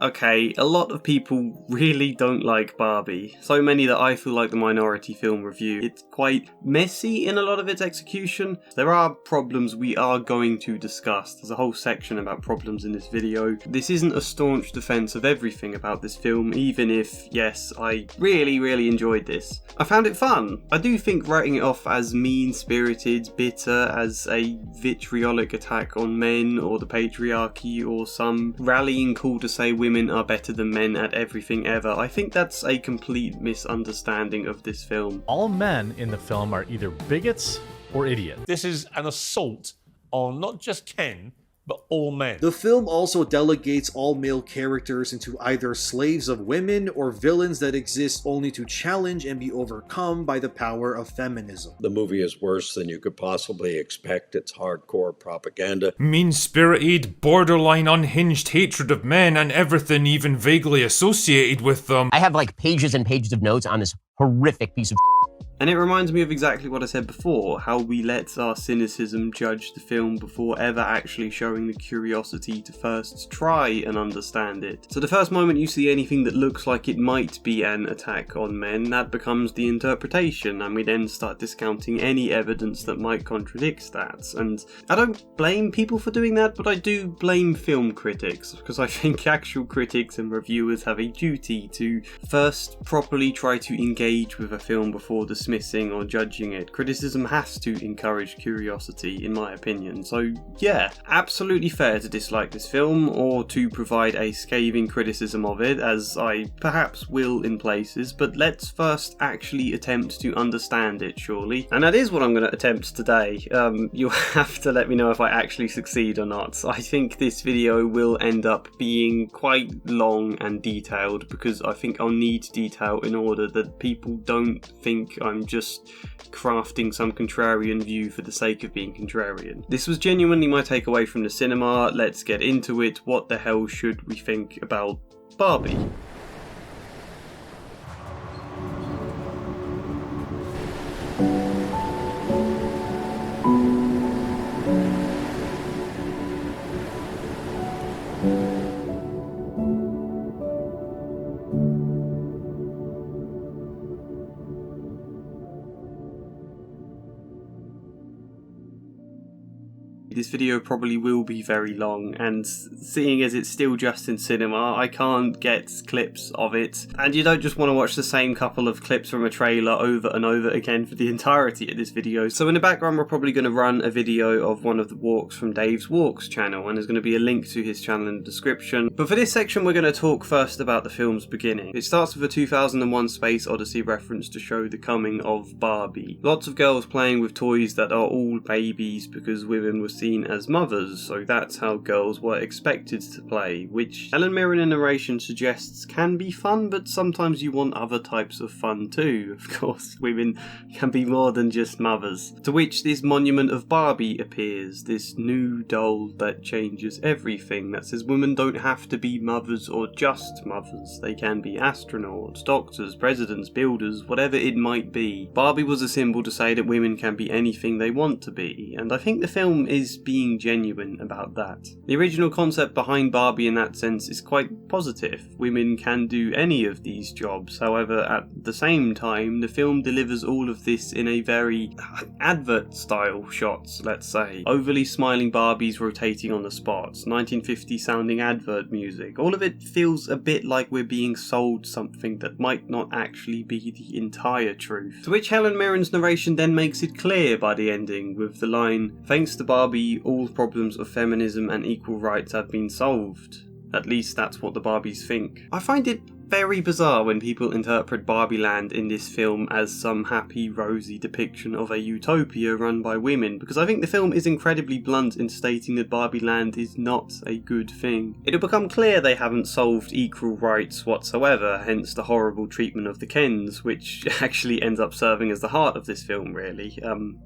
Okay, a lot of people really don't like Barbie. So many that I feel like the minority film review. It's quite messy in a lot of its execution. There are problems we are going to discuss. There's a whole section about problems in this video. This isn't a staunch defense of everything about this film, even if, yes, I really enjoyed this. I found it fun. I do think writing it off as mean-spirited, bitter, as a vitriolic attack on men or the patriarchy or some rallying call to say women are better than men at everything ever, I think that's a complete misunderstanding of this film. All men in the film are either bigots or idiots. This is an assault on not just Ken, but all men. The film also delegates all male characters into either slaves of women or villains that exist only to challenge and be overcome by the power of feminism. The movie is worse than you could possibly expect. It's hardcore propaganda. Mean-spirited, borderline unhinged hatred of men and everything even vaguely associated with them. I have like pages and pages of notes on this horrific piece of And it reminds me of exactly what I said before, how we let our cynicism judge the film before ever actually showing the curiosity to first try and understand it. So the first moment you see anything that looks like it might be an attack on men, that becomes the interpretation, and we then start discounting any evidence that might contradict that. And I don't blame people for doing that, but I do blame film critics, because I think actual critics and reviewers have a duty to first properly try to engage with a film before dismissing or judging it. Criticism has to encourage curiosity, in my opinion. So yeah, absolutely fair to dislike this film or to provide a scathing criticism of it, as I perhaps will in places, but let's first actually attempt to understand it, surely. And that is what I'm going to attempt today. You'll have to let me know if I actually succeed or not. I think this video will end up being quite long and detailed, because I think I'll need detail in order that people don't think I'm just crafting some contrarian view for the sake of being contrarian. This was genuinely my takeaway from the cinema. Let's get into it. What the hell should we think about Barbie? This video probably will be very long, and seeing as it's still just in cinema, I can't get clips of it, and you don't just want to watch the same couple of clips from a trailer over and over again for the entirety of this video. So in the background we're probably going to run a video of one of the walks from Dave's Walks channel, and there's going to be a link to his channel in the description. But for this section we're going to talk first about the film's beginning. It starts with a 2001 Space Odyssey reference to show the coming of Barbie. Lots of girls playing with toys that are all babies because women were seen as mothers, so that's how girls were expected to play, which Helen Mirren in narration suggests can be fun, but sometimes you want other types of fun too. Of course, women can be more than just mothers. To which this monument of Barbie appears, this new doll that changes everything, that says women don't have to be mothers or just mothers. They can be astronauts, doctors, presidents, builders, whatever it might be. Barbie was a symbol to say that women can be anything they want to be, and I think the film is being genuine about that. The original concept behind Barbie in that sense is quite positive. Women can do any of these jobs. However, at the same time, the film delivers all of this in a very advert style shots, let's say. Overly smiling Barbies rotating on the spots, 1950 sounding advert music. All of it feels a bit like we're being sold something that might not actually be the entire truth. To which Helen Mirren's narration then makes it clear by the ending with the line, "Thanks to Barbie, all problems of feminism and equal rights have been solved." At least that's what the Barbies think. I find it very bizarre when people interpret Barbie Land in this film as some happy, rosy depiction of a utopia run by women, because I think the film is incredibly blunt in stating that Barbie Land is not a good thing. It'll become clear they haven't solved equal rights whatsoever, hence the horrible treatment of the Kens, which actually ends up serving as the heart of this film, really.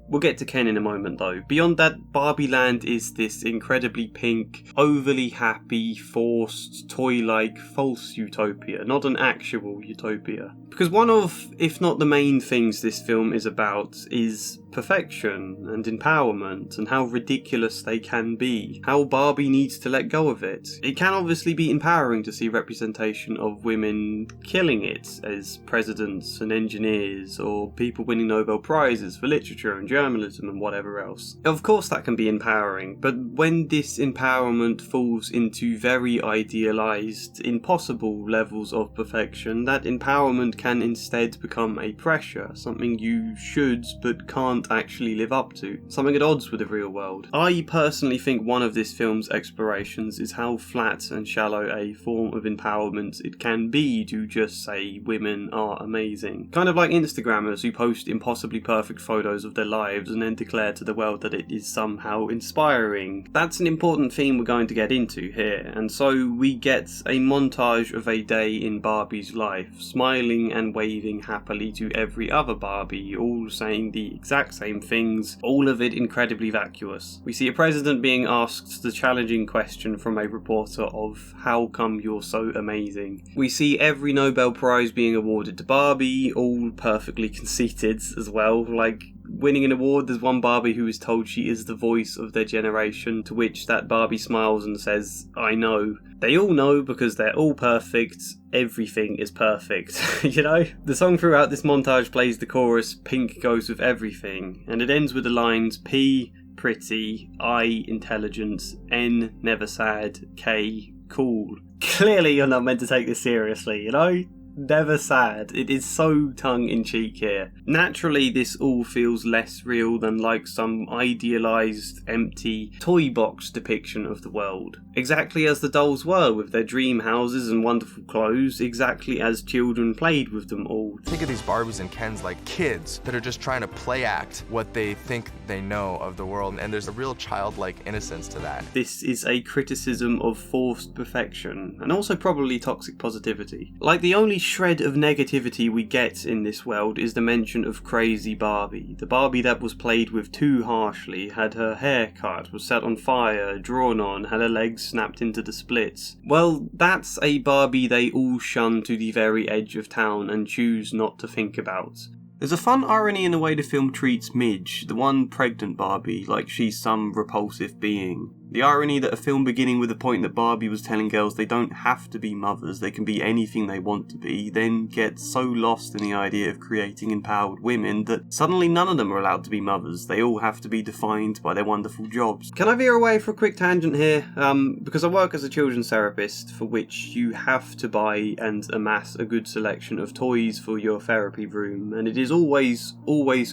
We'll get to Ken in a moment though. Beyond that, Barbie Land is this incredibly pink, overly happy, forced, toy-like, false utopia, not an actual utopia. Because one of, if not the main things this film is about, is perfection and empowerment and how ridiculous they can be, how Barbie needs to let go of it. It can obviously be empowering to see representation of women killing it as presidents and engineers, or people winning Nobel Prizes for literature and journalism and whatever else. Of course that can be empowering, but when this empowerment falls into very idealised, impossible levels of perfection, that empowerment can instead become a pressure, something you should but can't actually live up to, something at odds with the real world. I personally think one of this film's explorations is how flat and shallow a form of empowerment it can be to just say women are amazing. Kind of like Instagrammers who post impossibly perfect photos of their lives and then declare to the world that it is somehow inspiring. That's an important theme we're going to get into here, and so we get a montage of a day in Barbie's life, smiling and waving happily to every other Barbie, all saying the exact same things, all of it incredibly vacuous. We see a president being asked the challenging question from a reporter of how come you're so amazing. We see every Nobel Prize being awarded to Barbie, all perfectly conceited as well, like winning an award. There's one Barbie who is told she is the voice of their generation, to which that Barbie smiles and says, I know. They all know because they're all perfect. Everything is perfect, you know? The song throughout this montage plays the chorus, Pink goes with everything, and it ends with the lines P, pretty, I, intelligent, N, never sad, K, cool. Clearly you're not meant to take this seriously, you know? Never sad. It is so tongue-in-cheek here. Naturally, this all feels less real than like some idealised, empty, toy box depiction of the world. Exactly as the dolls were, with their dream houses and wonderful clothes, exactly as children played with them all. Think of these Barbies and Kens like kids that are just trying to play act what they think they know of the world, and there's a real childlike innocence to that. This is a criticism of forced perfection, and also probably toxic positivity. Like, the only shred of negativity we get in this world is the mention of crazy Barbie. The Barbie that was played with too harshly, had her hair cut, was set on fire, drawn on, had her legs snapped into the splits. Well, that's a Barbie they all shun to the very edge of town and choose not to think about. There's a fun irony in the way the film treats Midge, the one pregnant Barbie, like she's some repulsive being. The irony that a film beginning with the point that Barbie was telling girls they don't have to be mothers, they can be anything they want to be, then gets so lost in the idea of creating empowered women that suddenly none of them are allowed to be mothers. They all have to be defined by their wonderful jobs. Can I veer away for a quick tangent here? Because I work as a children's therapist, for which you have to buy and amass a good selection of toys for your therapy room, and it is always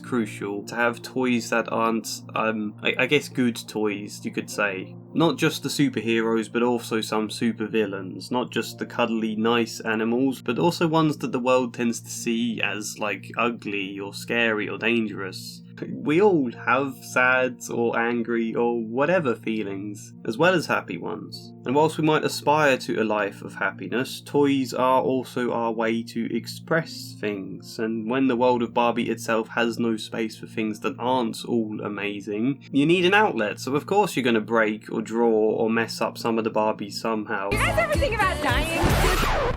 crucial to have toys that aren't, I guess good toys, you could say. Not just the superheroes, but also some supervillains. Not just the cuddly, nice animals, but also ones that the world tends to see as, like, ugly or scary or dangerous. We all have sad or angry or whatever feelings, as well as happy ones. And whilst we might aspire to a life of happiness, toys are also our way to express things. And when the world of Barbie itself has no space for things that aren't all amazing, you need an outlet. So of course you're going to break or draw or mess up some of the Barbies somehow. You guys ever think about dying?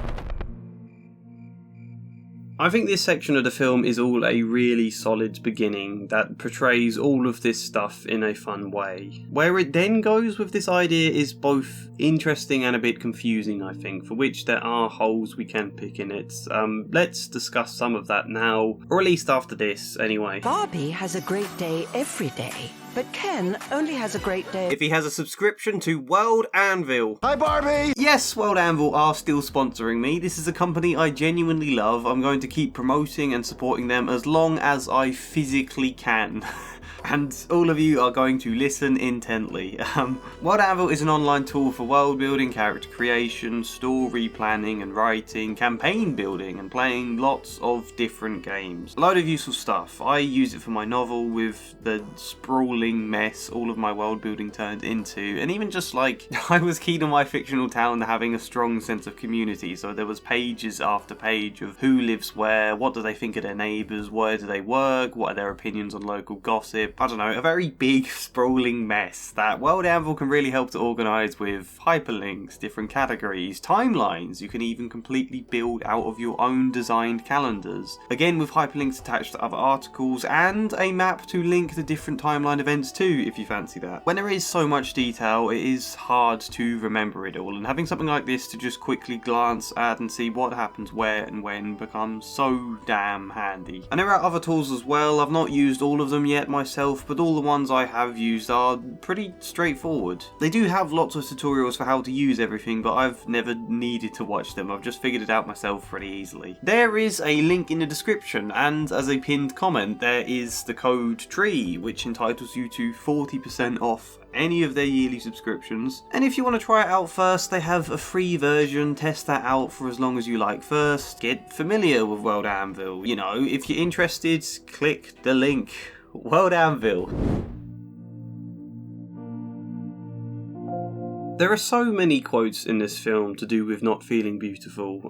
I think this section of the film is all a really solid beginning that portrays all of this stuff in a fun way. Where it then goes with this idea is both interesting and a bit confusing, I think, for which there are holes we can pick in it. Let's discuss some of that now, or at least after this, anyway. Barbie has a great day every day, but Ken only has a great day if he has a subscription to WorldAnvil. Hi, Barbie! Yes, WorldAnvil are still sponsoring me. This is a company I genuinely love. I'm going to keep promoting and supporting them as long as I physically can. And all of you are going to listen intently. WorldAnvil is an online tool for world building, character creation, story planning and writing, campaign building, and playing lots of different games. A load of useful stuff. I use it for my novel with the sprawling mess all of my world building turned into, and even just like, I was keen on my fictional town having a strong sense of community, so there was pages after page of who lives where, what do they think of their neighbours, where do they work, what are their opinions on local gossip, I don't know, a very big, sprawling mess that WorldAnvil can really help to organise with hyperlinks, different categories, timelines. You can even completely build out of your own designed calendars. Again, with hyperlinks attached to other articles and a map to link the different timeline events too, if you fancy that. When there is so much detail, it is hard to remember it all, and having something like this to just quickly glance at and see what happens where and when becomes so damn handy. And there are other tools as well. I've not used all of them yet myself, but all the ones I have used are pretty straightforward. They do have lots of tutorials for how to use everything, but I've never needed to watch them. I've just figured it out myself pretty easily. There is a link in the description, and as a pinned comment there is the code TREE, which entitles you to 40% off any of their yearly subscriptions. And if you want to try it out first, they have a free version. Test that out for as long as you like first. Get familiar with WorldAnvil. You know, if you're interested, click the link. WorldAnvil. There are so many quotes in this film to do with not feeling beautiful.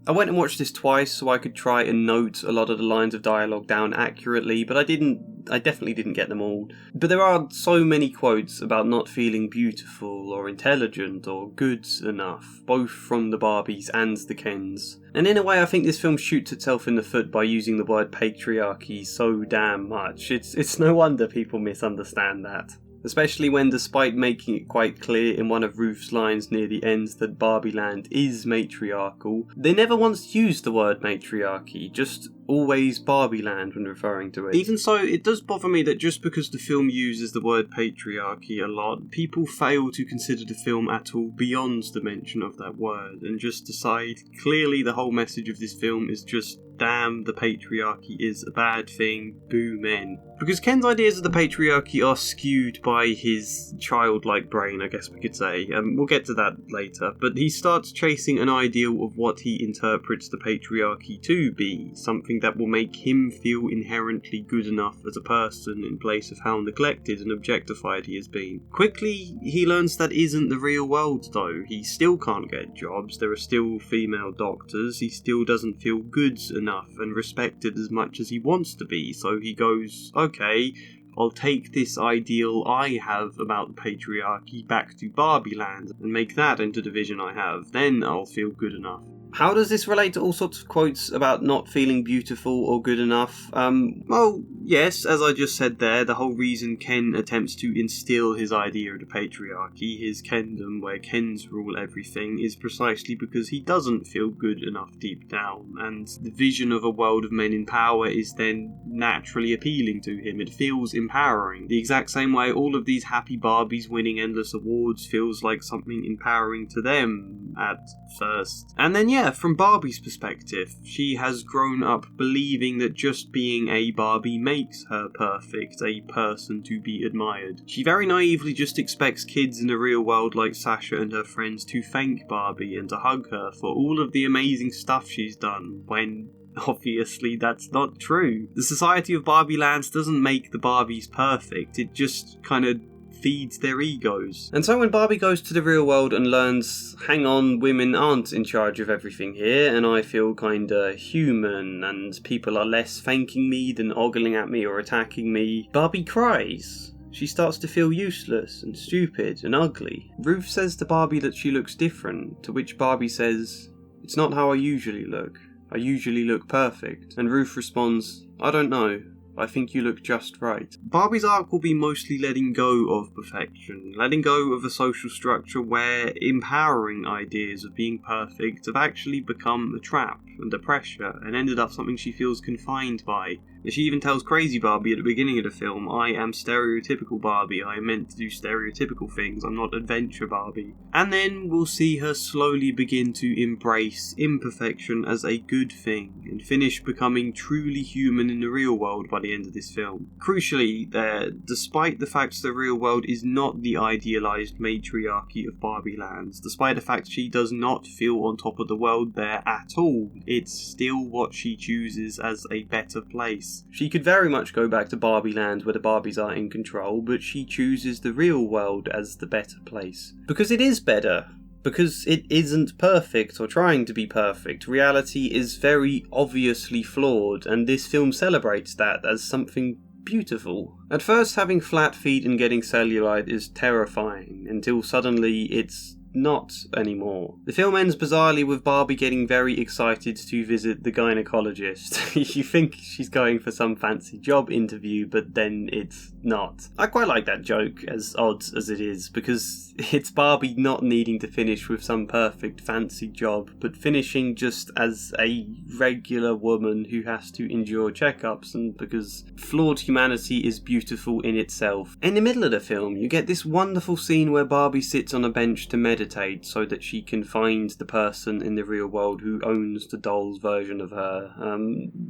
I went and watched this twice so I could try and note a lot of the lines of dialogue down accurately, but I definitely didn't get them all. But there are so many quotes about not feeling beautiful or intelligent or good enough, both from the Barbies and the Kens. And in a way I think this film shoots itself in the foot by using the word patriarchy so damn much. It's no wonder people misunderstand that. Especially when, despite making it quite clear in one of Ruth's lines near the end that Barbie Land is matriarchal, they never once used the word matriarchy, just always Barbie Land when referring to it. Even so, it does bother me that just because the film uses the word patriarchy a lot, people fail to consider the film at all beyond the mention of that word, and just decide clearly the whole message of this film is just damn, the patriarchy is a bad thing, boo men. Because Ken's ideas of the patriarchy are skewed by his childlike brain, I guess we could say. We'll get to that later. But he starts chasing an ideal of what he interprets the patriarchy to be, something that will make him feel inherently good enough as a person in place of how neglected and objectified he has been. Quickly, he learns that isn't the real world though. He still can't get jobs, there are still female doctors, he still doesn't feel good enough and respected as much as he wants to be, so he goes, okay, I'll take this ideal I have about the patriarchy back to Barbie Land and make that into the vision I have, then I'll feel good enough. How does this relate to all sorts of quotes about not feeling beautiful or good enough? Well, yes, as I just said there, the whole reason Ken attempts to instill his idea of the patriarchy, his Kendom, where Kens rule everything, is precisely because he doesn't feel good enough deep down, and the vision of a world of men in power is then naturally appealing to him. It feels empowering. The exact same way all of these happy Barbies winning endless awards feels like something empowering to them at first. And then yeah, from Barbie's perspective, she has grown up believing that just being a Barbie makes her perfect, a person to be admired. She very naively just expects kids in the real world like Sasha and her friends to thank Barbie and to hug her for all of the amazing stuff she's done, when obviously that's not true. The society of Barbie Lands doesn't make the Barbies perfect, it just kind of feeds their egos. And so when Barbie goes to the real world and learns, hang on, women aren't in charge of everything here, and I feel kinda human, and people are less thanking me than ogling at me or attacking me, Barbie cries. She starts to feel useless and stupid and ugly. Ruth says to Barbie that she looks different, to which Barbie says, "It's not how I usually look. I usually look perfect." And Ruth responds, "I don't know. I think you look just right." Barbie's arc will be mostly letting go of perfection, letting go of a social structure where empowering ideas of being perfect have actually become a trap and a pressure and ended up something she feels confined by. She even tells Crazy Barbie at the beginning of the film, "I am stereotypical Barbie, I am meant to do stereotypical things, I'm not adventure Barbie." And then we'll see her slowly begin to embrace imperfection as a good thing, and finish becoming truly human in the real world by the end of this film. Crucially there, despite the fact the real world is not the idealised matriarchy of Barbie Lands, despite the fact she does not feel on top of the world there at all, it's still what she chooses as a better place. She could very much go back to Barbie Land where the Barbies are in control, but she chooses the real world as the better place. Because it is better. Because it isn't perfect or trying to be perfect. Reality is very obviously flawed, and this film celebrates that as something beautiful. At first, having flat feet and getting cellulite is terrifying, until suddenly it's not anymore. The film ends bizarrely with Barbie getting very excited to visit the gynecologist. You think she's going for some fancy job interview, but then it's not. I quite like that joke, as odd as it is, because it's Barbie not needing to finish with some perfect fancy job, but finishing just as a regular woman who has to endure checkups, and because flawed humanity is beautiful in itself. In the middle of the film, you get this wonderful scene where Barbie sits on a bench to meditate so that she can find the person in the real world who owns the doll's version of her.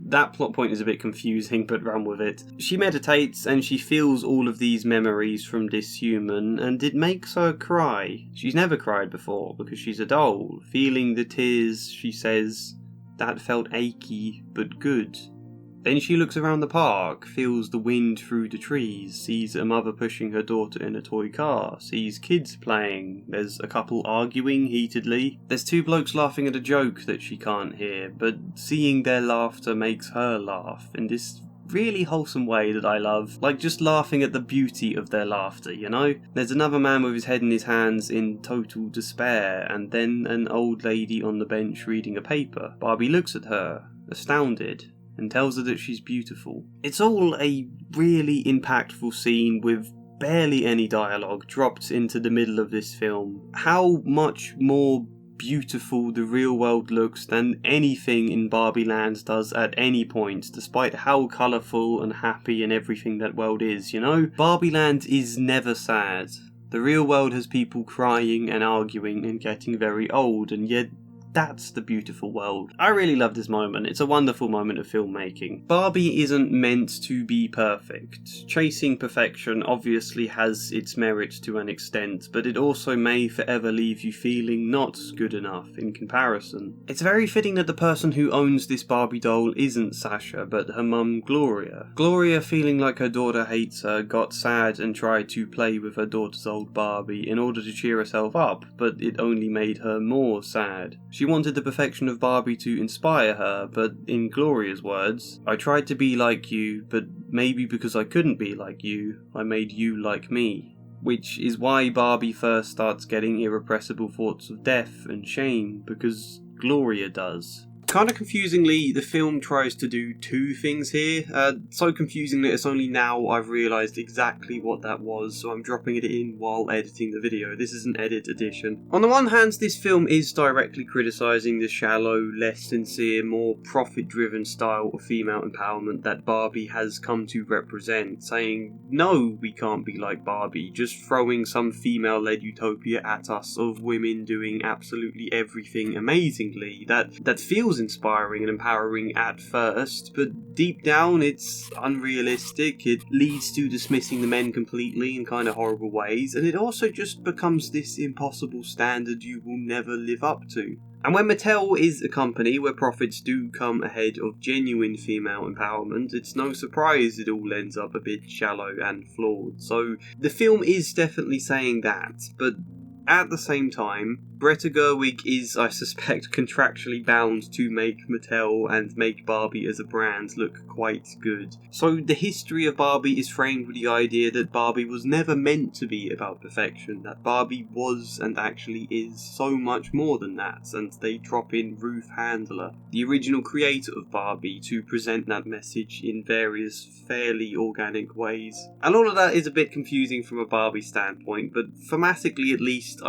That plot point is a bit confusing, but run with it. She meditates and she feels all of these memories from this human, and it makes her cry. She's never cried before because she's a doll. Feeling the tears, she says, that felt achy but good. Then she looks around the park, feels the wind through the trees, sees a mother pushing her daughter in a toy car, sees kids playing, there's a couple arguing heatedly, there's two blokes laughing at a joke that she can't hear, but seeing their laughter makes her laugh in this really wholesome way that I love, like just laughing at the beauty of their laughter, you know? There's another man with his head in his hands in total despair, and then an old lady on the bench reading a paper. Barbie looks at her, astounded, and tells her that she's beautiful. It's all a really impactful scene with barely any dialogue dropped into the middle of this film. How much more beautiful the real world looks than anything in Barbie Land does at any point, despite how colourful and happy and everything that world is, you know? Barbie Land is never sad. The real world has people crying and arguing and getting very old, and yet that's the beautiful world. I really love this moment. It's a wonderful moment of filmmaking. Barbie isn't meant to be perfect. Chasing perfection obviously has its merits to an extent, but it also may forever leave you feeling not good enough in comparison. It's very fitting that the person who owns this Barbie doll isn't Sasha, but her mum Gloria. Gloria, feeling like her daughter hates her, got sad and tried to play with her daughter's old Barbie in order to cheer herself up, but it only made her more sad. She wanted the perfection of Barbie to inspire her, but in Gloria's words, I tried to be like you, but maybe because I couldn't be like you, I made you like me. Which is why Barbie first starts getting irrepressible thoughts of death and shame, because Gloria does. Kind of confusingly, the film tries to do two things here. So confusing that it's only now I've realised exactly what that was, so I'm dropping it in while editing the video. This is an edit edition. On the one hand, this film is directly criticising the shallow, less sincere, more profit-driven style of female empowerment that Barbie has come to represent, saying, no, we can't be like Barbie, just throwing some female-led utopia at us of women doing absolutely everything amazingly, that feels inspiring and empowering at first, but deep down it's unrealistic. It leads to dismissing the men completely in kind of horrible ways, and it also just becomes this impossible standard you will never live up to. And when Mattel is a company where profits do come ahead of genuine female empowerment, it's no surprise it all ends up a bit shallow and flawed. So the film is definitely saying that, but at the same time, Greta Gerwig is, I suspect, contractually bound to make Mattel and make Barbie as a brand look quite good. So the history of Barbie is framed with the idea that Barbie was never meant to be about perfection, that Barbie was and actually is so much more than that, and they drop in Ruth Handler, the original creator of Barbie, to present that message in various fairly organic ways. And all of that is a bit confusing from a Barbie standpoint, but thematically at least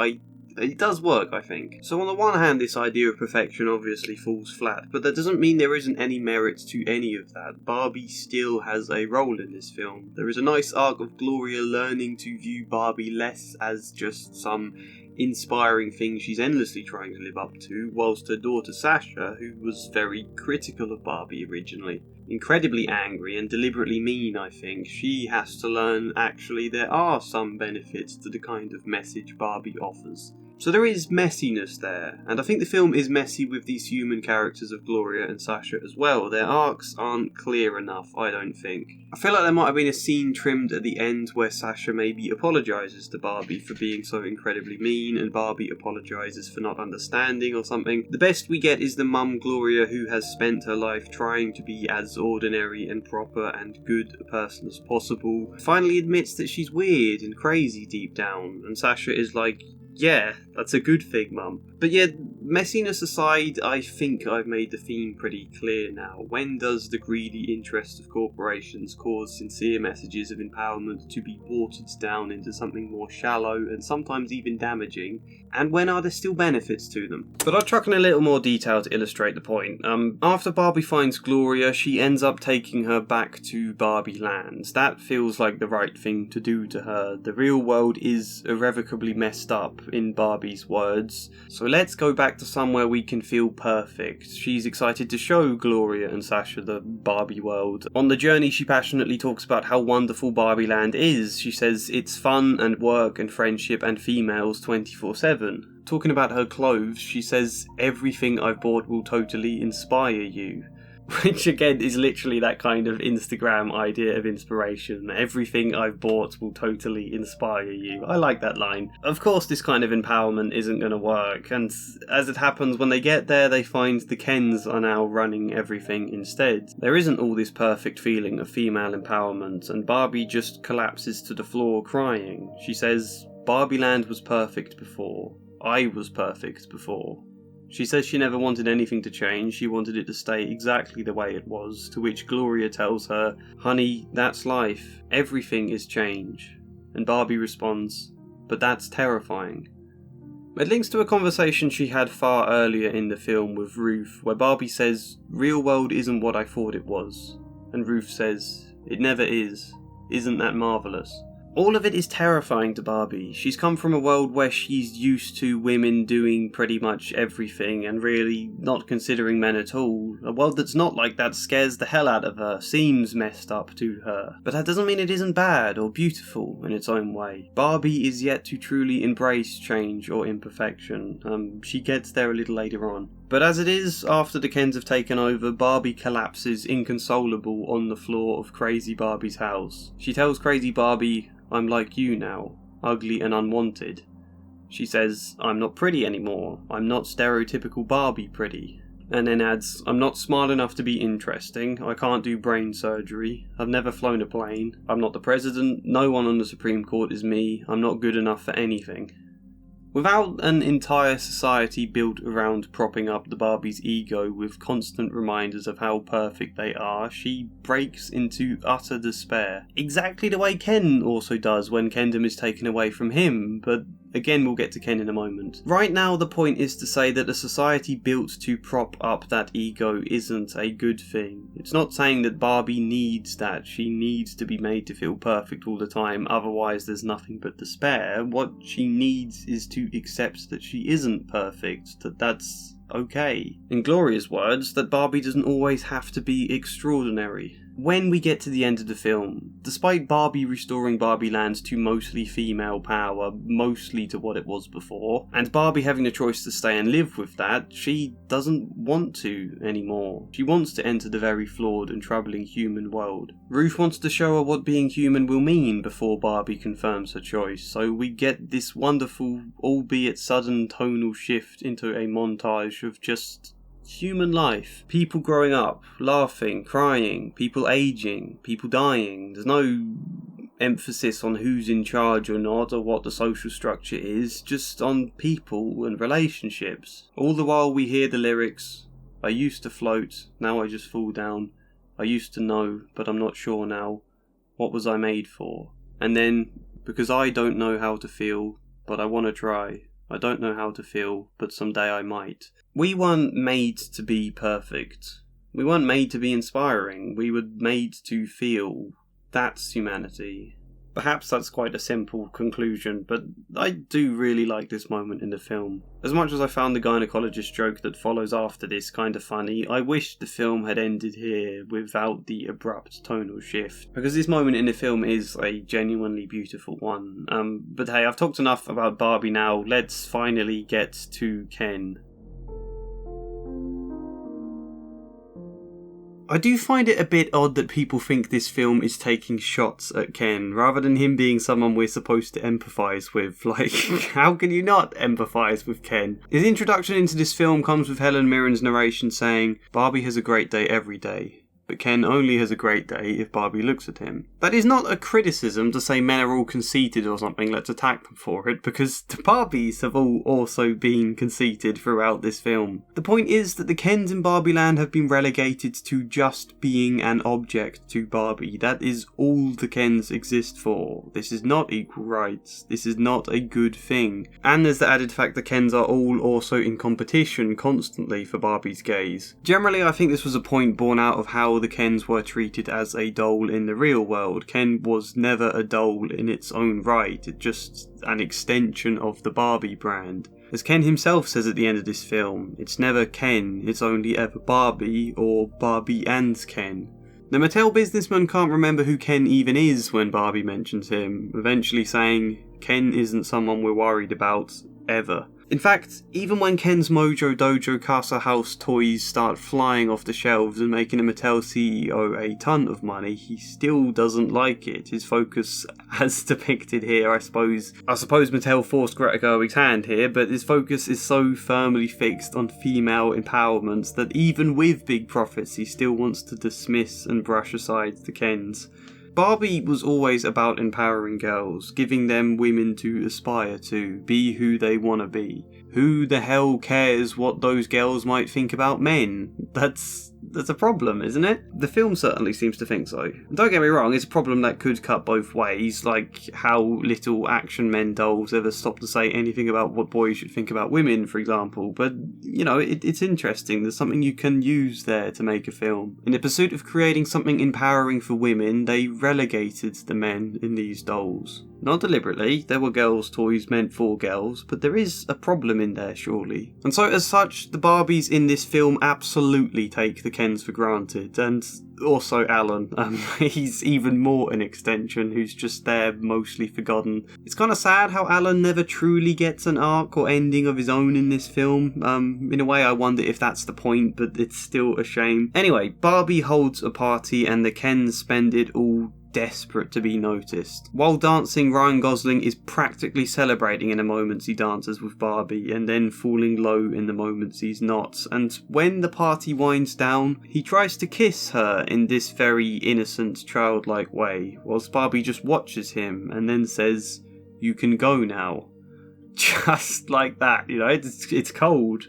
it does work, I think. So on the one hand, this idea of perfection obviously falls flat, but that doesn't mean there isn't any merit to any of that. Barbie still has a role in this film. There is a nice arc of Gloria learning to view Barbie less as just some inspiring thing she's endlessly trying to live up to, whilst her daughter Sasha, who was very critical of Barbie originally, incredibly angry and deliberately mean, I think, she has to learn actually there are some benefits to the kind of message Barbie offers. So there is messiness there, and I think the film is messy with these human characters of Gloria and Sasha as well. Their arcs aren't clear enough, I don't think. I feel like there might have been a scene trimmed at the end where Sasha maybe apologises to Barbie for being so incredibly mean, and Barbie apologises for not understanding or something. The best we get is the mum Gloria, who has spent her life trying to be as ordinary and proper and good a person as possible, finally admits that she's weird and crazy deep down, and Sasha is like, yeah, that's a good thing, Mum. But yeah, messiness aside, I think I've made the theme pretty clear now. When does the greedy interest of corporations cause sincere messages of empowerment to be watered down into something more shallow and sometimes even damaging? And when are there still benefits to them? But I'll chuck in a little more detail to illustrate the point. After Barbie finds Gloria, she ends up taking her back to Barbie Land. That feels like the right thing to do to her. The real world is irrevocably messed up, in Barbie's words. So let's go back to somewhere we can feel perfect. She's excited to show Gloria and Sasha the Barbie world. On the journey, she passionately talks about how wonderful Barbie Land is. She says it's fun and work and friendship and females 24/7. Talking about her clothes, she says, everything I've bought will totally inspire you. Which again is literally that kind of Instagram idea of inspiration. Everything I've bought will totally inspire you. I like that line. Of course this kind of empowerment isn't going to work, and as it happens, when they get there they find the Kens are now running everything instead. There isn't all this perfect feeling of female empowerment, and Barbie just collapses to the floor crying. She says, Barbie Land was perfect before. I was perfect before. She says she never wanted anything to change, she wanted it to stay exactly the way it was, to which Gloria tells her, honey, that's life, everything is change. And Barbie responds, but that's terrifying. It links to a conversation she had far earlier in the film with Ruth, where Barbie says, real world isn't what I thought it was. And Ruth says, it never is. Isn't that marvellous? All of it is terrifying to Barbie. She's come from a world where she's used to women doing pretty much everything and really not considering men at all. A world that's not like that scares the hell out of her, seems messed up to her. But that doesn't mean it isn't bad or beautiful in its own way. Barbie is yet to truly embrace change or imperfection. She gets there a little later on. But as it is, after the Kens have taken over, Barbie collapses inconsolable on the floor of Crazy Barbie's house. She tells Crazy Barbie, I'm like you now, ugly and unwanted. She says, I'm not pretty anymore, I'm not stereotypical Barbie pretty. And then adds, I'm not smart enough to be interesting, I can't do brain surgery, I've never flown a plane, I'm not the president, no one on the Supreme Court is me, I'm not good enough for anything. Without an entire society built around propping up the Barbie's ego with constant reminders of how perfect they are, she breaks into utter despair. Exactly the way Ken also does when Kendom is taken away from him, but again we'll get to Ken in a moment. Right now the point is to say that a society built to prop up that ego isn't a good thing. It's not saying that Barbie needs that, she needs to be made to feel perfect all the time, otherwise there's nothing but despair. What she needs is to accept that she isn't perfect, that's okay. In Gloria's words, that Barbie doesn't always have to be extraordinary. When we get to the end of the film, despite Barbie restoring Barbie Land to mostly female power, mostly to what it was before, and Barbie having the choice to stay and live with that, she doesn't want to anymore. She wants to enter the very flawed and troubling human world. Ruth wants to show her what being human will mean before Barbie confirms her choice, so we get this wonderful, albeit sudden tonal shift into a montage of just human life. People growing up, laughing, crying, people aging, people dying. There's no emphasis on who's in charge or not, or what the social structure is, just on people and relationships. All the while we hear the lyrics, I used to float, now I just fall down. I used to know, but I'm not sure now. What was I made for? And then, because I don't know how to feel, but I want to try. I don't know how to feel, but someday I might. We weren't made to be perfect. We weren't made to be inspiring. We were made to feel. That's humanity. Perhaps that's quite a simple conclusion, but I do really like this moment in the film. As much as I found the gynecologist joke that follows after this kind of funny, I wish the film had ended here without the abrupt tonal shift, because this moment in the film is a genuinely beautiful one. But hey, I've talked enough about Barbie now, let's finally get to Ken. I do find it a bit odd that people think this film is taking shots at Ken, rather than him being someone we're supposed to empathise with. Like, how can you not empathise with Ken? His introduction into this film comes with Helen Mirren's narration saying, "Barbie has a great day every day, but Ken only has a great day if Barbie looks at him." That is not a criticism to say men are all conceited or something, let's attack them for it, because the Barbies have all also been conceited throughout this film. The point is that the Kens in Barbie Land have been relegated to just being an object to Barbie. That is all the Kens exist for. This is not equal rights. This is not a good thing. And there's the added fact that Kens are all also in competition constantly for Barbie's gaze. Generally, I think this was a point born out of how the Kens were treated as a doll in the real world. Ken was never a doll in its own right, it's just an extension of the Barbie brand. As Ken himself says at the end of this film, it's never Ken, it's only ever Barbie, or Barbie and Ken. The Mattel businessman can't remember who Ken even is when Barbie mentions him, eventually saying, "Ken isn't someone we're worried about, ever." In fact, even when Ken's Mojo, Dojo, Casa house toys start flying off the shelves and making the Mattel CEO a ton of money, he still doesn't like it. His focus, as depicted here, I suppose Mattel forced Greta Gerwig's hand here, but his focus is so firmly fixed on female empowerment that even with big profits, he still wants to dismiss and brush aside the Kens. Barbie was always about empowering girls, giving them women to aspire to, be who they want to be. Who the hell cares what those girls might think about men? That's a problem, isn't it? The film certainly seems to think so. Don't get me wrong, it's a problem that could cut both ways, like how little Action Men dolls ever stop to say anything about what boys should think about women, for example, but, you know, it's interesting. There's something you can use there to make a film. In the pursuit of creating something empowering for women, they relegated the men in these dolls. Not deliberately, there were girls' toys meant for girls, but there is a problem in there, surely. And so as such, the Barbies in this film absolutely take the Kens for granted, and also Alan. He's even more an extension who's just there, mostly forgotten. It's kind of sad how Alan never truly gets an arc or ending of his own in this film. In a way, I wonder if that's the point, but it's still a shame. Anyway, Barbie holds a party and the Kens spend it all desperate to be noticed. While dancing, Ryan Gosling is practically celebrating in the moments he dances with Barbie, and then falling low in the moments he's not. And when the party winds down, he tries to kiss her in this very innocent, childlike way, whilst Barbie just watches him and then says, "You can go now." Just like that, you know, it's cold.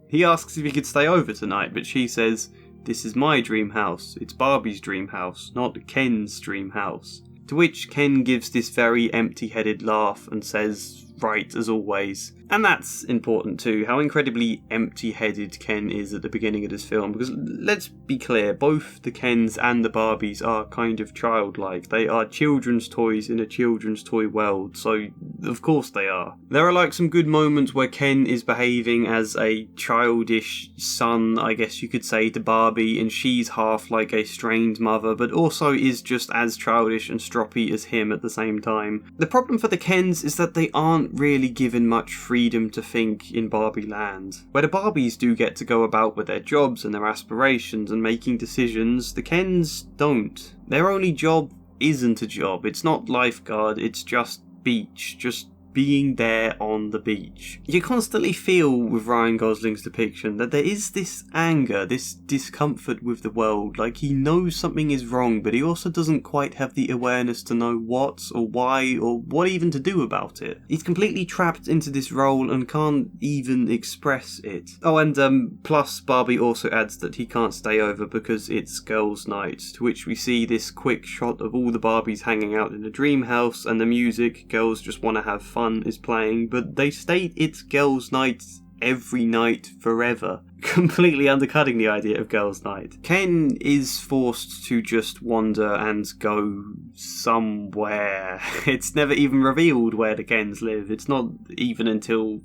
He asks if he could stay over tonight, but she says, "This is my dream house. It's Barbie's dream house, not Ken's dream house." To which Ken gives this very empty-headed laugh and says, "Right, as always." And that's important too, how incredibly empty-headed Ken is at the beginning of this film, because let's be clear, both the Kens and the Barbies are kind of childlike. They are children's toys in a children's toy world, so of course they are. There are like some good moments where Ken is behaving as a childish son, I guess you could say, to Barbie, and she's half like a strained mother, but also is just as childish and stroppy as him at the same time. The problem for the Kens is that they aren't really given much freedom to think in Barbie Land. Where the Barbies do get to go about with their jobs and their aspirations and making decisions, the Kens don't. Their only job isn't a job. It's not lifeguard, it's just beach, just being there on the beach. You constantly feel with Ryan Gosling's depiction that there is this anger, this discomfort with the world, like he knows something is wrong, but he also doesn't quite have the awareness to know what or why or what even to do about it. He's completely trapped into this role and can't even express it. Oh, and plus Barbie also adds that he can't stay over because it's girls' night, to which we see this quick shot of all the Barbies hanging out in the dream house, and the music, Girls Just Wanna Have Fun, is playing, but they state it's girls' night every night forever, completely undercutting the idea of girls' night. Ken is forced to just wander and go somewhere. It's never even revealed where the Kens live. It's not even until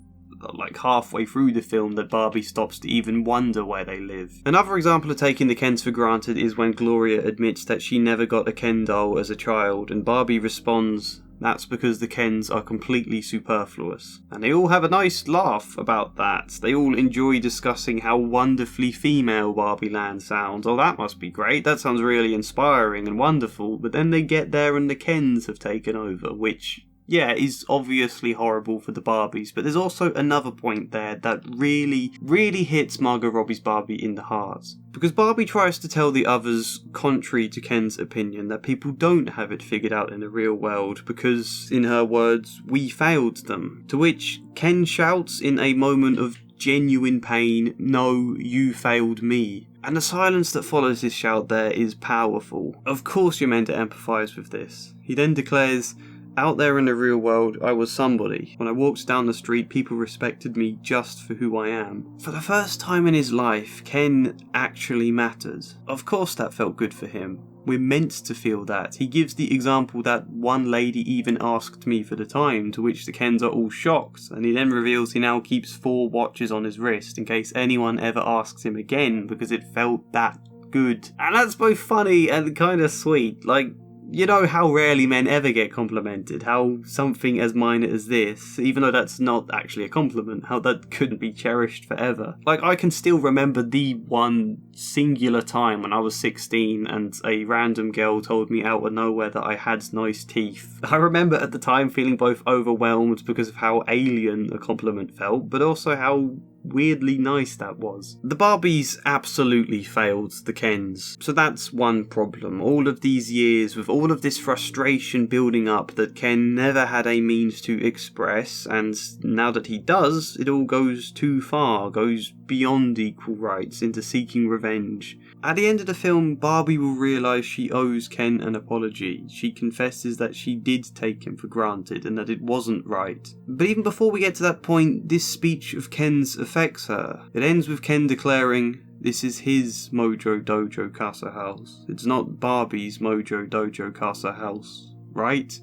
like halfway through the film that Barbie stops to even wonder where they live. Another example of taking the Kens for granted is when Gloria admits that she never got a Ken doll as a child, and Barbie responds, "That's because the Kens are completely superfluous." And they all have a nice laugh about that. They all enjoy discussing how wonderfully female Barbie Land sounds. Oh, that must be great. That sounds really inspiring and wonderful. But then they get there and the Kens have taken over, which, yeah, is obviously horrible for the Barbies, but there's also another point there that really hits Margot Robbie's Barbie in the heart. Because Barbie tries to tell the others, contrary to Ken's opinion, that people don't have it figured out in the real world because, in her words, we failed them. To which Ken shouts in a moment of genuine pain, "No, you failed me." And the silence that follows his shout there is powerful. Of course you're meant to empathise with this. He then declares, "Out there in the real world, I was somebody. When I walked down the street, people respected me just for who I am." For the first time in his life, Ken actually mattered. Of course that felt good for him. We're meant to feel that. He gives the example that one lady even asked me for the time, to which the Kens are all shocked, and he then reveals he now keeps 4 watches on his wrist in case anyone ever asks him again, because it felt that good. And that's both funny and kind of sweet. Like, you know how rarely men ever get complimented, how something as minor as this, even though that's not actually a compliment, how that couldn't be cherished forever. Like, I can still remember the one singular time when I was 16 and a random girl told me out of nowhere that I had nice teeth. I remember at the time feeling both overwhelmed because of how alien a compliment felt, but also how weirdly nice that was. The Barbies absolutely failed the Kens, so that's one problem. All of these years, with all of this frustration building up that Ken never had a means to express, and now that he does, it all goes too far, goes beyond equal rights into seeking revenge. At the end of the film, Barbie will realise she owes Ken an apology. She confesses that she did take him for granted and that it wasn't right. But even before we get to that point, this speech of Ken's affects her. It ends with Ken declaring, "This is his Mojo Dojo Casa house. It's not Barbie's Mojo Dojo Casa house, right?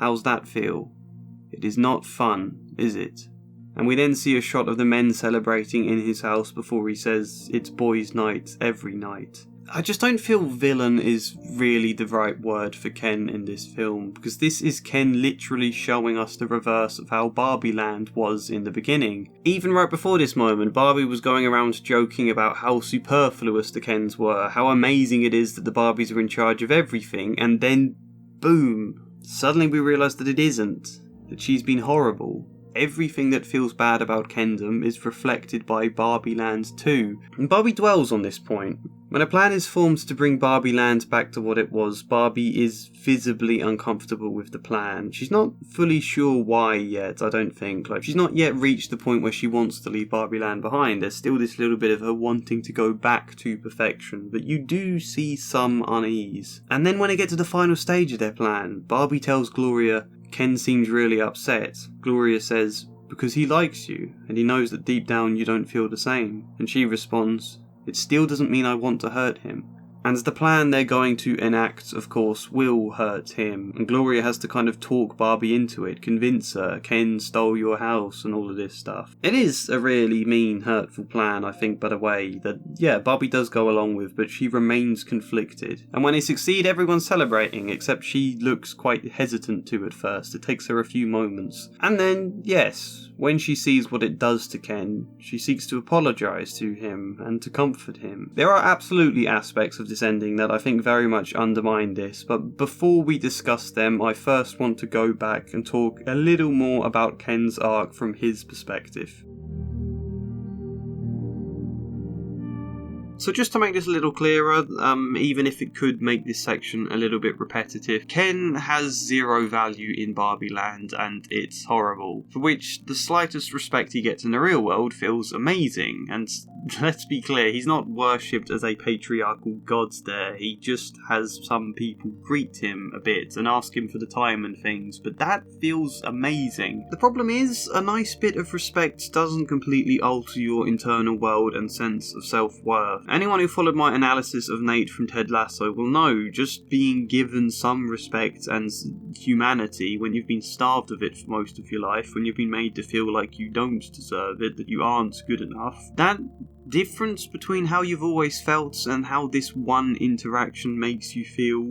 How's that feel? It is not fun, is it?" And we then see a shot of the men celebrating in his house before he says, "It's boys' night every night." I just don't feel villain is really the right word for Ken in this film, because this is Ken literally showing us the reverse of how Barbie Land was in the beginning. Even right before this moment, Barbie was going around joking about how superfluous the Kens were, how amazing it is that the Barbies are in charge of everything, and then, boom, suddenly we realise that it isn't, that she's been horrible. Everything that feels bad about Kendom is reflected by Barbie Land too. And Barbie dwells on this point. When a plan is formed to bring Barbie Land back to what it was, Barbie is visibly uncomfortable with the plan. She's not fully sure why yet, I don't think. Like, she's not yet reached the point where she wants to leave Barbie Land behind. There's still this little bit of her wanting to go back to perfection, but you do see some unease. And then when they get to the final stage of their plan, Barbie tells Gloria, "Ken seems really upset." Gloria says, "Because he likes you, and he knows that deep down you don't feel the same." And she responds, "It still doesn't mean I want to hurt him." And the plan they're going to enact, of course, will hurt him. And Gloria has to kind of talk Barbie into it, convince her, Ken stole your house and all of this stuff. It is a really mean, hurtful plan, I think, by the way, that, yeah, Barbie does go along with, but she remains conflicted. And when they succeed, everyone's celebrating, except she looks quite hesitant to at first. It takes her a few moments. And then, yes, when she sees what it does to Ken, she seeks to apologise to him and to comfort him. There are absolutely aspects of this ending that I think very much undermine this, but before we discuss them, I first want to go back and talk a little more about Ken's arc from his perspective. So just to make this a little clearer, even if it could make this section a little bit repetitive, Ken has zero value in Barbie Land, and it's horrible, for which the slightest respect he gets in the real world feels amazing. And let's be clear, he's not worshipped as a patriarchal god there, he just has some people greet him a bit and ask him for the time and things, but that feels amazing. The problem is, a nice bit of respect doesn't completely alter your internal world and sense of self-worth. Anyone who followed my analysis of Nate from Ted Lasso will know just being given some respect and humanity when you've been starved of it for most of your life, when you've been made to feel like you don't deserve it, that you aren't good enough, that difference between how you've always felt and how this one interaction makes you feel,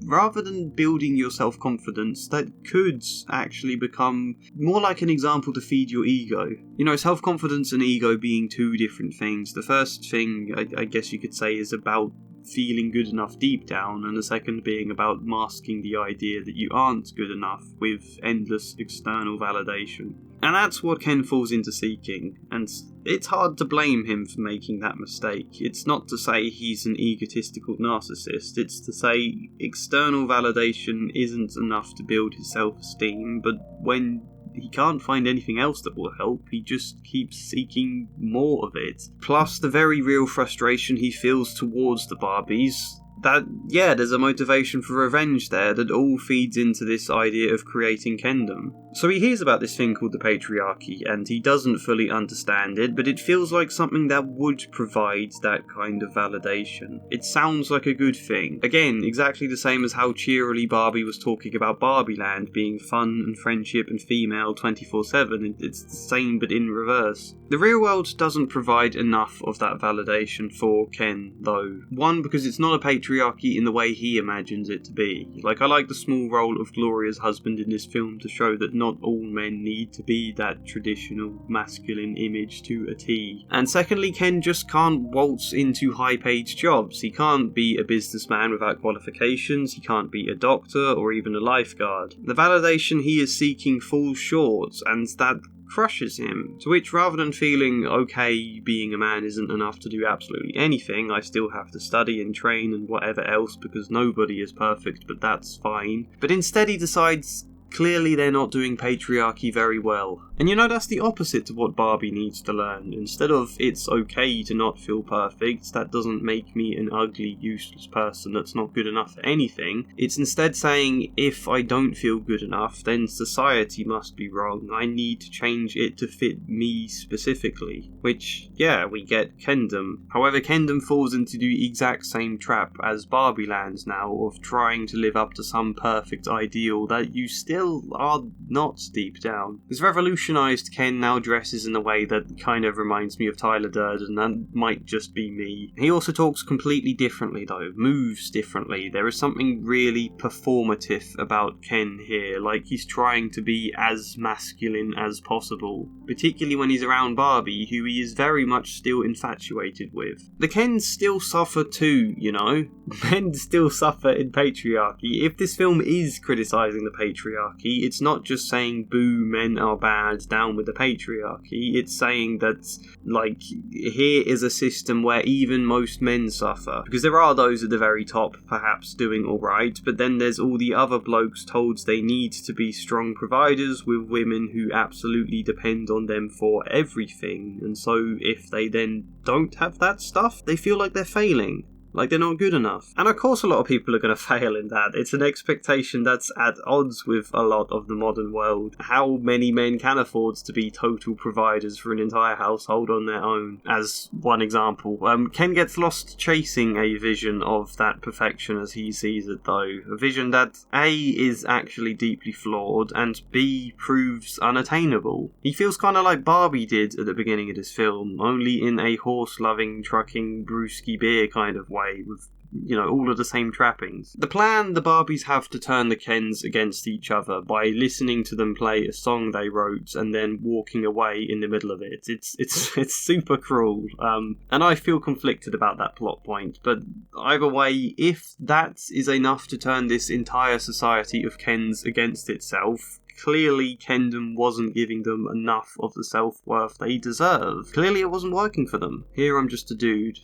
rather than building your self-confidence, that could actually become more like an example to feed your ego. You know, self-confidence and ego being two different things. The first thing, I guess you could say, is about feeling good enough deep down, and the second being about masking the idea that you aren't good enough with endless external validation. And that's what Ken falls into seeking, and it's hard to blame him for making that mistake. It's not to say he's an egotistical narcissist, it's to say external validation isn't enough to build his self-esteem, but when he can't find anything else that will help, he just keeps seeking more of it. Plus the very real frustration he feels towards the Barbies, that, yeah, there's a motivation for revenge there that all feeds into this idea of creating Kendom. So he hears about this thing called the patriarchy, and he doesn't fully understand it, but it feels like something that would provide that kind of validation. It sounds like a good thing. Again, exactly the same as how cheerily Barbie was talking about Barbie Land being fun and friendship and female 24/7. It's the same but in reverse. The real world doesn't provide enough of that validation for Ken, though. One, because it's not a patriarchy in the way he imagines it to be. Like, I like the small role of Gloria's husband in this film to show that not all men need to be that traditional masculine image to a T. And secondly, Ken just can't waltz into high-paid jobs. He can't be a businessman without qualifications, he can't be a doctor or even a lifeguard. The validation he is seeking falls short, and that crushes him, to which, rather than feeling okay being a man isn't enough to do absolutely anything, I still have to study and train and whatever else because nobody is perfect, but that's fine, but instead he decides clearly they're not doing patriarchy very well. And you know, that's the opposite to what Barbie needs to learn. Instead of it's okay to not feel perfect, that doesn't make me an ugly, useless person that's not good enough for anything, it's instead saying if I don't feel good enough, then society must be wrong. I need to change it to fit me specifically. Which, yeah, we get Kendom. However, Kendom falls into the exact same trap as Barbie Land now, of trying to live up to some perfect ideal that you still are not deep down. This revolutionized Ken now dresses in a way that kind of reminds me of Tyler Durden, and that might just be me. He also talks completely differently though, moves differently. There is something really performative about Ken here, like he's trying to be as masculine as possible, particularly when he's around Barbie, who he is very much still infatuated with. The Kens still suffer too, you know? Men still suffer in patriarchy. If this film is criticising the patriarchy, it's not just saying boo, men are bad, down with the patriarchy. It's saying that, like, here is a system where even most men suffer. Because there are those at the very top perhaps doing alright, but then there's all the other blokes told they need to be strong providers with women who absolutely depend on them for everything. And so if they then don't have that stuff, they feel like they're failing. Like they're not good enough. And of course a lot of people are going to fail in that. It's an expectation that's at odds with a lot of the modern world. How many men can afford to be total providers for an entire household on their own? As one example. Ken gets lost chasing a vision of that perfection as he sees it though. A vision that A, is actually deeply flawed, and B, proves unattainable. He feels kind of like Barbie did at the beginning of this film, only in a horse-loving, trucking, brewski beer kind of way, with, you know, all of the same trappings. The plan the Barbies have to turn the Kens against each other by listening to them play a song they wrote and then walking away in the middle of it. It's super cruel. And I feel conflicted about that plot point, but either way, if that is enough to turn this entire society of Kens against itself, clearly Kendom wasn't giving them enough of the self-worth they deserve. Clearly it wasn't working for them. Here I'm just a dude.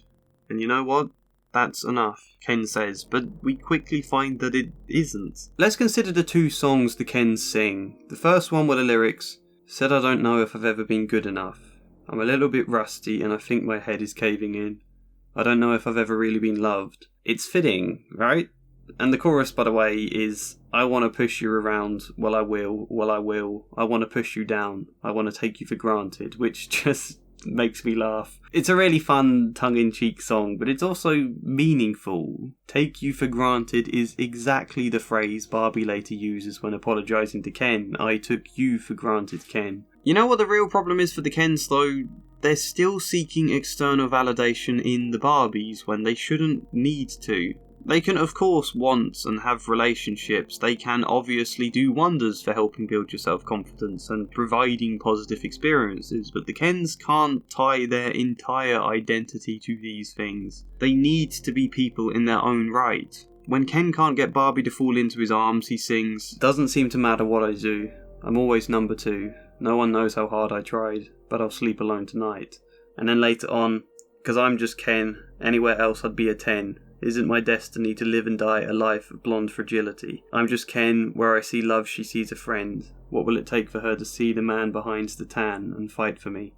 And you know what? That's enough, Ken says, but we quickly find that it isn't. Let's consider the two songs the Kens sing. The first one were the lyrics, "Said I don't know if I've ever been good enough. I'm a little bit rusty and I think my head is caving in. I don't know if I've ever really been loved." It's fitting, right? And the chorus, by the way, is, "I want to push you around, well I will, I want to push you down, I want to take you for granted," which just makes me laugh. It's a really fun, tongue-in-cheek song, but it's also meaningful. "Take you for granted" is exactly the phrase Barbie later uses when apologising to Ken. "I took you for granted, Ken." You know what the real problem is for the Kens, though? They're still seeking external validation in the Barbies when they shouldn't need to. They can of course want and have relationships, they can obviously do wonders for helping build your self-confidence and providing positive experiences, but the Kens can't tie their entire identity to these things. They need to be people in their own right. When Ken can't get Barbie to fall into his arms, he sings, "Doesn't seem to matter what I do, I'm always number two. No one knows how hard I tried, but I'll sleep alone tonight." And then later on, "'Cause I'm just Ken, anywhere else I'd be a 10. Isn't my destiny to live and die a life of blonde fragility? I'm just Ken, where I see love she sees a friend. What will it take for her to see the man behind the tan and fight for me?"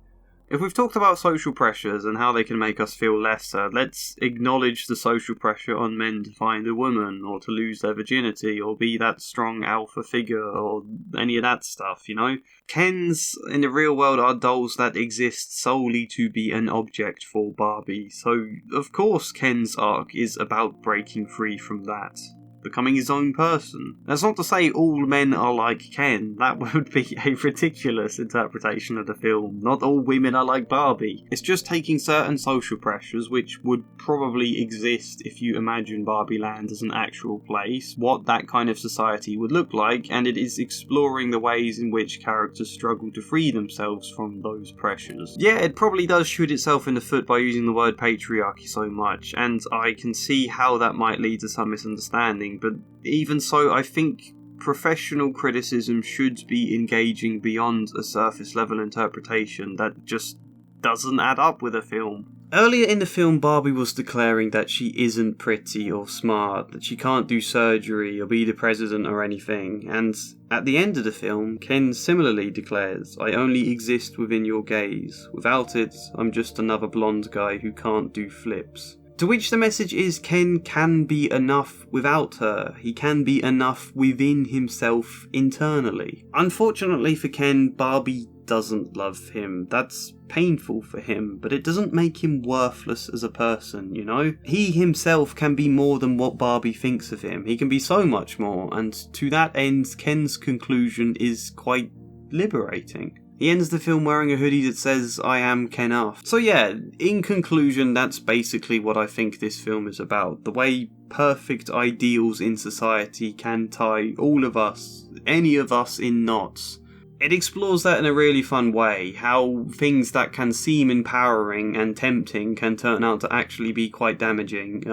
If we've talked about social pressures and how they can make us feel lesser, let's acknowledge the social pressure on men to find a woman, or to lose their virginity, or be that strong alpha figure, or any of that stuff, you know? Kens in the real world are dolls that exist solely to be an object for Barbie, so of course Ken's arc is about breaking free from that. Becoming his own person. That's not to say all men are like Ken. That would be a ridiculous interpretation of the film. Not all women are like Barbie. It's just taking certain social pressures, which would probably exist if you imagine Barbie Land as an actual place, what that kind of society would look like, and it is exploring the ways in which characters struggle to free themselves from those pressures. Yeah, it probably does shoot itself in the foot by using the word patriarchy so much, and I can see how that might lead to some misunderstanding. But even so, I think professional criticism should be engaging beyond a surface level interpretation that just doesn't add up with a film. Earlier in the film, Barbie was declaring that she isn't pretty or smart, that she can't do surgery or be the president or anything, and at the end of the film, Ken similarly declares, "I only exist within your gaze. Without it, I'm just another blonde guy who can't do flips." To which the message is Ken can be enough without her. He can be enough within himself internally. Unfortunately for Ken, Barbie doesn't love him. That's painful for him, but it doesn't make him worthless as a person, you know? He himself can be more than what Barbie thinks of him. He can be so much more, and to that end, Ken's conclusion is quite liberating. He ends the film wearing a hoodie that says, "I am Ken Uff." So yeah, in conclusion, that's basically what I think this film is about. The way perfect ideals in society can tie all of us, any of us, in knots. It explores that in a really fun way, how things that can seem empowering and tempting can turn out to actually be quite damaging.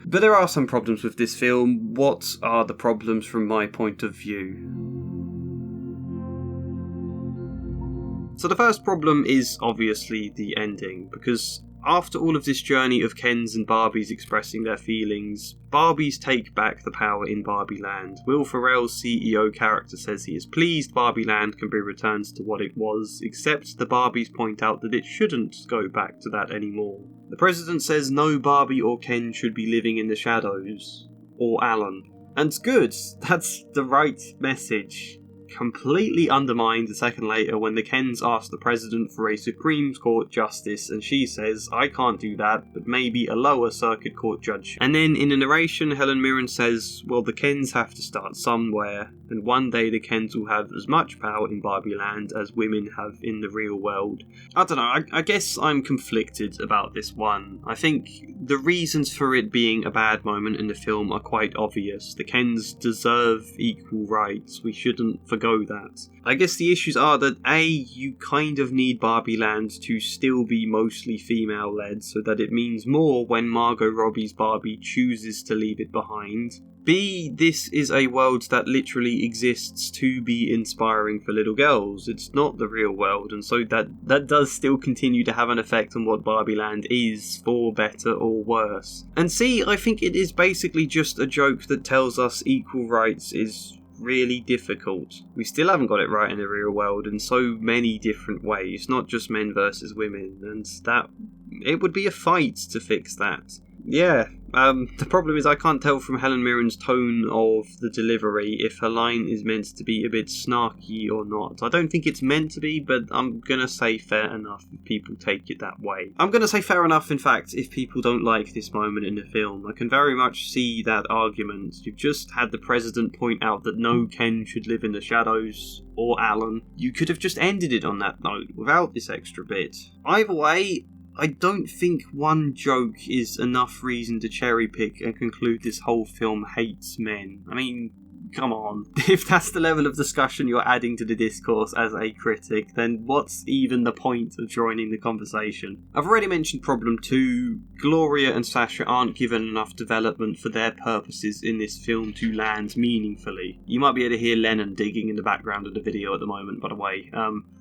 But there are some problems with this film. What are the problems from my point of view? So the first problem is obviously the ending, because after all of this journey of Kens and Barbies expressing their feelings, Barbies take back the power in Barbie Land. Will Ferrell's CEO character says he is pleased Barbie Land can be returned to what it was, except the Barbies point out that it shouldn't go back to that anymore. The president says no Barbie or Ken should be living in the shadows, or Alan. And good, that's the right message. Completely undermined a second later when the Kens ask the president for a Supreme Court justice and she says, "I can't do that, but maybe a lower circuit court judge." And then in the narration, Helen Mirren says, well, the Kens have to start somewhere, and one day the Kens will have as much power in Barbie Land as women have in the real world. I don't know, I guess I'm conflicted about this one. I think the reasons for it being a bad moment in the film are quite obvious. The Kens deserve equal rights. We shouldn't forget forgo that. I guess the issues are that A, you kind of need Barbie Land to still be mostly female-led, so that it means more when Margot Robbie's Barbie chooses to leave it behind. B, this is a world that literally exists to be inspiring for little girls. It's not the real world, and so that does still continue to have an effect on what Barbie Land is, for better or worse. And C, I think it is basically just a joke that tells us equal rights is really difficult. We still haven't got it right in the real world in so many different ways, not just men versus women, and that it would be a fight to fix that. Yeah, the problem is I can't tell from Helen Mirren's tone of the delivery if her line is meant to be a bit snarky or not. I don't think it's meant to be, but I'm gonna say fair enough if people take it that way. I'm gonna say fair enough, in fact, if people don't like this moment in the film. I can very much see that argument. You've just had the president point out that no Ken should live in the shadows, or Alan. You could have just ended it on that note, without this extra bit. Either way, I don't think one joke is enough reason to cherry pick and conclude this whole film hates men. I mean, come on. If that's the level of discussion you're adding to the discourse as a critic, then what's even the point of joining the conversation? I've already mentioned problem 2. Gloria and Sasha aren't given enough development for their purposes in this film to land meaningfully. You might be able to hear Lennon digging in the background of the video at the moment, by the way.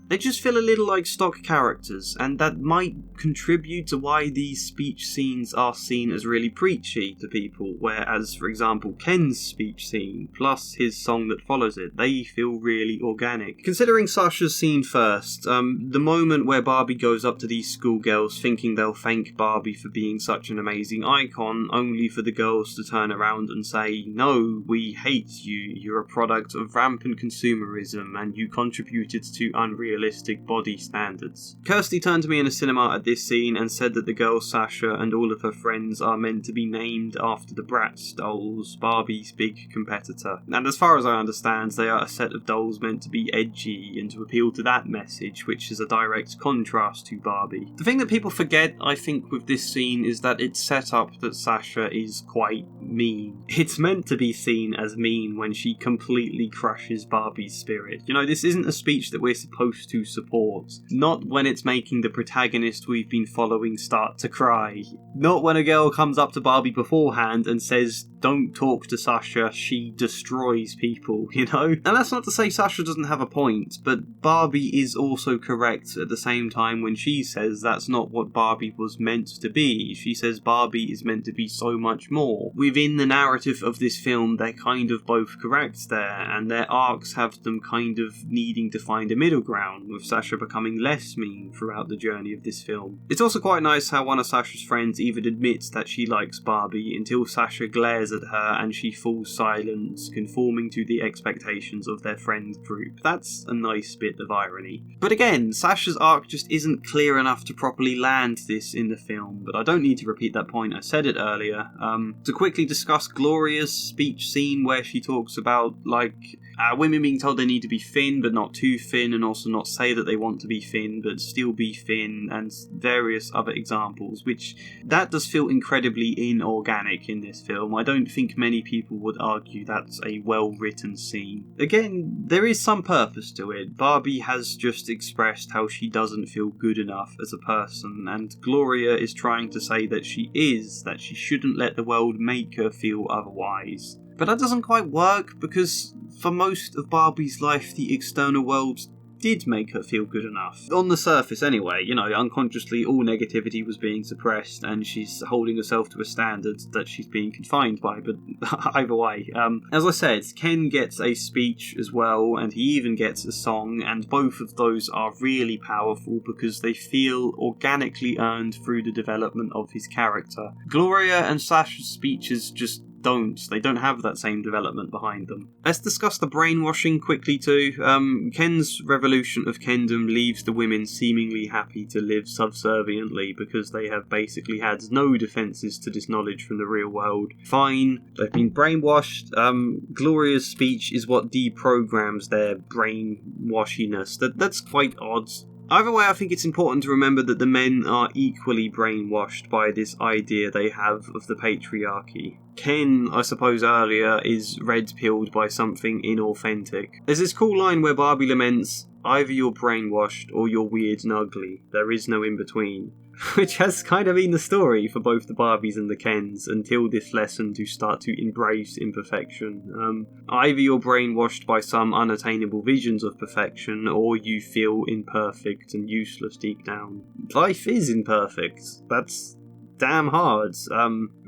They just feel a little like stock characters, and that might contribute to why these speech scenes are seen as really preachy to people, whereas, for example, Ken's speech scene, plus his song that follows it, they feel really organic. Considering Sasha's scene first, the moment where Barbie goes up to these schoolgirls thinking they'll thank Barbie for being such an amazing icon, only for the girls to turn around and say, "No, we hate you, you're a product of rampant consumerism, and you contributed to unrealistic body standards." Kirsty turned to me in a cinema at this scene and said that the girl Sasha and all of her friends are meant to be named after the Bratz dolls, Barbie's big competitor. And as far as I understand, they are a set of dolls meant to be edgy and to appeal to that message, which is a direct contrast to Barbie. The thing that people forget, I think, with this scene is that it's set up that Sasha is quite mean. It's meant to be seen as mean when she completely crushes Barbie's spirit. You know, this isn't a speech that we're supposed to support. Not when it's making the protagonist we've been following start to cry. Not when a girl comes up to Barbie beforehand and says, "Don't talk to Sasha, she destroys people," you know? And that's not to say Sasha doesn't have a point, but Barbie is also correct at the same time when she says that's not what Barbie was meant to be. She says Barbie is meant to be so much more. Within the narrative of this film, they're kind of both correct there, and their arcs have them kind of needing to find a middle ground, with Sasha becoming less mean throughout the journey of this film. It's also quite nice how one of Sasha's friends even admits that she likes Barbie until Sasha glares at her and she falls silent, conforming to the expectations of their friend group. That's a nice bit of irony. But again, Sasha's arc just isn't clear enough to properly land this in the film, but I don't need to repeat that point, I said it earlier. To quickly discuss Gloria's speech scene where she talks about, women being told they need to be thin but not too thin, and also not say that they want to be thin but still be thin, and various other examples, which that does feel incredibly inorganic in this film. I don't think many people would argue that's a well-written scene. Again, there is some purpose to it. Barbie has just expressed how she doesn't feel good enough as a person, and Gloria is trying to say that she is, that she shouldn't let the world make her feel otherwise. But that doesn't quite work, because for most of Barbie's life, the external world did make her feel good enough. On the surface anyway, you know, unconsciously all negativity was being suppressed and she's holding herself to a standard that she's being confined by, but either way. As I said, Ken gets a speech as well, and he even gets a song, and both of those are really powerful because they feel organically earned through the development of his character. Gloria and Sasha's speeches just they don't have that same development behind them. Let's discuss the brainwashing quickly too. Ken's revolution of Kendom leaves the women seemingly happy to live subserviently because they have basically had no defences to this knowledge from the real world. Fine, they've been brainwashed. Gloria's speech is what deprograms their brainwashiness. That's quite odd. Either way, I think it's important to remember that the men are equally brainwashed by this idea they have of the patriarchy. Ken, I suppose earlier, is red-pilled by something inauthentic. There's this cool line where Barbie laments, "Either you're brainwashed or you're weird and ugly. There is no in-between." Which has kind of been the story for both the Barbies and the Kens until this lesson to start to embrace imperfection. Either you're brainwashed by some unattainable visions of perfection, or you feel imperfect and useless deep down. Life is imperfect. That's damn hard.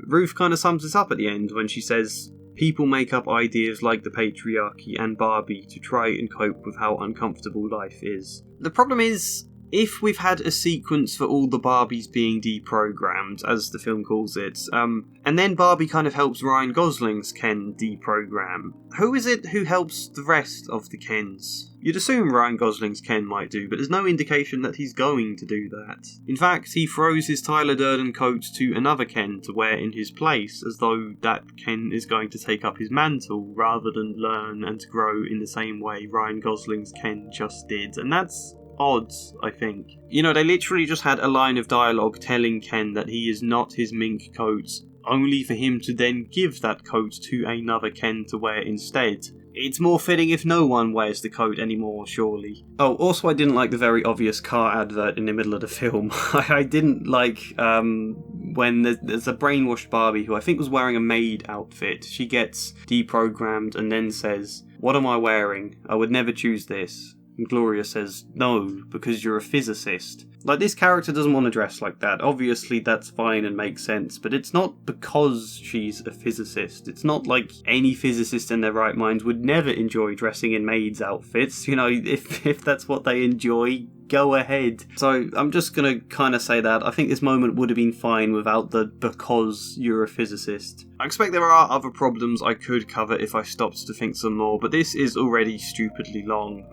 Ruth kind of sums this up at the end when she says, "People make up ideas like the patriarchy and Barbie to try and cope with how uncomfortable life is." The problem is, if we've had a sequence for all the Barbies being deprogrammed, as the film calls it, and then Barbie kind of helps Ryan Gosling's Ken deprogram, who is it who helps the rest of the Kens? You'd assume Ryan Gosling's Ken might do, but there's no indication that he's going to do that. In fact, he throws his Tyler Durden coat to another Ken to wear in his place, as though that Ken is going to take up his mantle, rather than learn and grow in the same way Ryan Gosling's Ken just did, and that's odds, I think. You know, they literally just had a line of dialogue telling Ken that he is not his mink coat, only for him to then give that coat to another Ken to wear instead. It's more fitting if no one wears the coat anymore, surely. Oh, also I didn't like the very obvious car advert in the middle of the film. I didn't like when there's a brainwashed Barbie who I think was wearing a maid outfit. She gets deprogrammed and then says, "What am I wearing? I would never choose this." And Gloria says, "No, because you're a physicist." Like, this character doesn't want to dress like that. Obviously, that's fine and makes sense, but it's not because she's a physicist. It's not like any physicist in their right mind would never enjoy dressing in maids' outfits. You know, if that's what they enjoy, go ahead. So I'm just going to kind of say that I think this moment would have been fine without the "because you're a physicist." I expect there are other problems I could cover if I stopped to think some more, but this is already stupidly long.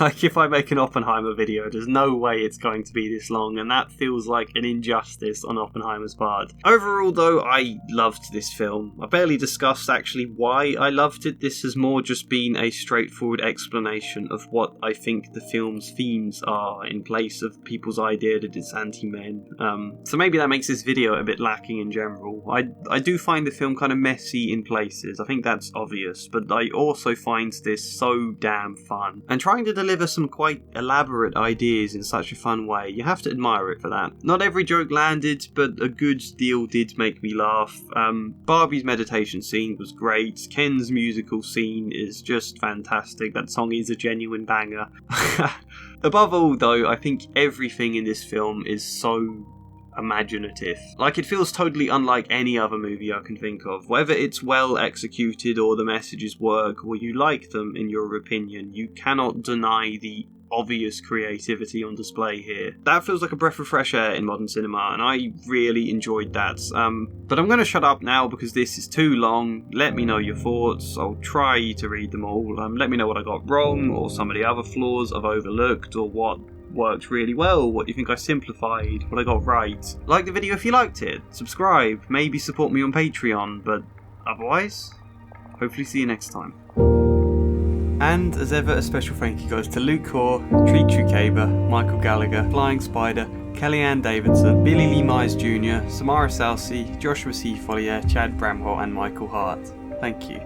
Like, if I make an Oppenheimer video, there's no way it's going to be this long, and that feels like an injustice on Oppenheimer's part. Overall, though, I loved this film. I barely discussed actually why I loved it. This has more just been a straightforward explanation of what I think the film's themes are, in place of people's idea that it's anti-men. So maybe that makes this video a bit lacking in general. I do find the film kind of messy in places. I think that's obvious, but I also find this so damn fun. And trying to deliver some quite elaborate ideas in such a fun way, you have to admire it for that. Not every joke landed, but a good deal did make me laugh. Barbie's meditation scene was great. Ken's musical scene is just fantastic. That song is a genuine banger. Above all, though, I think everything in this film is so imaginative. Like, it feels totally unlike any other movie I can think of. Whether it's well executed or the messages work or you like them in your opinion, you cannot deny the obvious creativity on display here. That feels like a breath of fresh air in modern cinema, and I really enjoyed that. But I'm going to shut up now because this is too long. Let me know your thoughts. I'll try to read them all. Let me know what I got wrong, or some of the other flaws I've overlooked, or what worked really well, what you think I simplified, what I got right. Like the video if you liked it, subscribe, maybe support me on Patreon, but otherwise, hopefully see you next time. And as ever, a special thank you goes to Luke Core, Treat Chukaba, Michael Gallagher, Flying Spider, Kellyanne Davidson, Billy Lee Myers Jr., Samara Salsi, Joshua C. Follier, Chad Bramwell and Michael Hart. Thank you.